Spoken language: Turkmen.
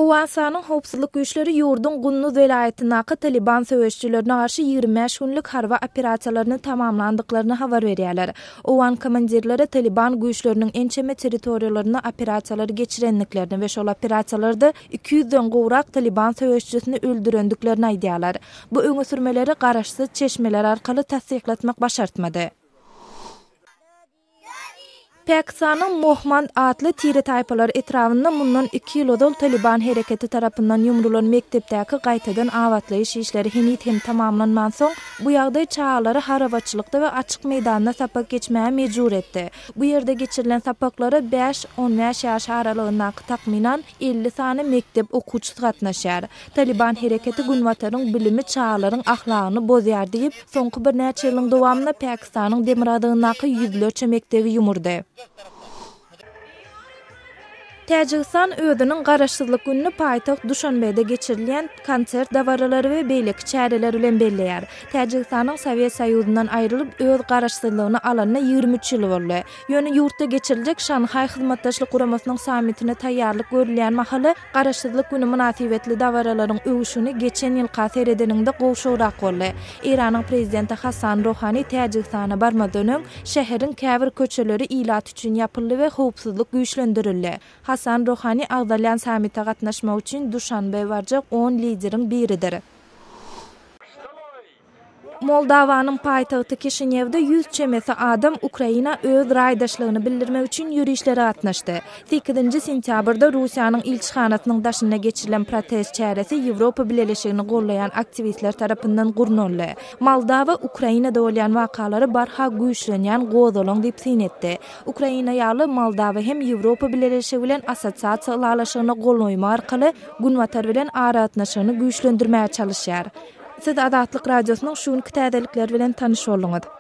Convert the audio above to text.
Awasanyň howpsuzlyk güýçleri ýurdun Gunnuz welaýatynaky Taliban söwüşçilerine garşy 25 günlük harba operasiýalaryny tamamlandyklaryny habar berýärler. Owan komandirleri Taliban güýçleriniň ençeme territoriýalaryna operasiýalary geçirenliklerini we şol operasiýalarda 200-den gowrak Taliban söwüşçisini öldürendiklerini aýdýarlar. Bu öňe sürmeleri garaşsyz çeşmeler arkaly tasdiklatmak başartmady. Pakistanyň Mohmand adly tiri taýpalar etrafynda mundan 2 ýyl odal Taliban hereketi tarapyndan ýumrulan mektepdäki gaýtadan awatlaýyş işleri hem tamamlanman soň bu ýagdaý çağalary harabatçylykda we açyk meýdanda sapak geçmäge mejbur etdi. Bu ýerde geçirilen sapaklary 5-15 ýaş aralygyndaky takminan 50 sany mektep okuwçysy gatnaşýar. Taliban hereketi günwataryň bilimi çağalaryň ahlagyny bozýar diýip soňky bir näçe ýylyň dowamında Pakistanyň Demiradygynaky ýüzlerçe mektebi ýumurdy. Täjikistan ödünün garaşsyzlyk gününi paýtaxt Duşanbeýde geçirilen konsert dawaralary we beýleki çäreler bilen belleýär. Täjikistanyň Sowet Soýuzundan aýrylyp öz garaşsyzlygyny alanyna 23 ýyl boldy. Ýöne ýurtda geçiriljek Şanhaý hyzmatdaşlyk guramasynyň sammitine taýýarlyk görülýän mahaly garaşsyzlyk günü münasibetli dawaralaryň öwüşüni geçen ýyl seredeninde gowşagrak boldy. Iranyň prezidenti Hasan Rohani Täjikistana barmadan öň şäheriň käbir köçeleri ilat üçin ýapyldy we howpsuzlyk güýçlendirildi. Hasan Rohani agdalyan sammitde gatnaşmak üçin Duşanbe barjak 10 lideriň biridir. Moldawanyň paýtagty Kişinevde 100 çemesi adam Ukraina öz raýdaşlygyny bildirmek üçin ýürüýişlere gatnaşdy. 8 sentýabrda Russiýanyň ilçihanasynyň daşyna geçirilen protest çäresi Ýewropa Birleşigini gollaýan aktivistler tarapyndan gurnuldy. Moldawa Ukrainada bolýan wakalary barha güýçlenýän gozalaň diýip synetdi. Ukraina ýaly Moldawa hem Ýewropa Birleşigi bilen assosiasiýa ulaşygyna golnoýma arkaly günwatar bilen aratnaşygyny güýçlendirmäge çalyşýar. Siz Adatlyk radiosynyň şu günki täzelikleri bilen tanyş bolduňyz.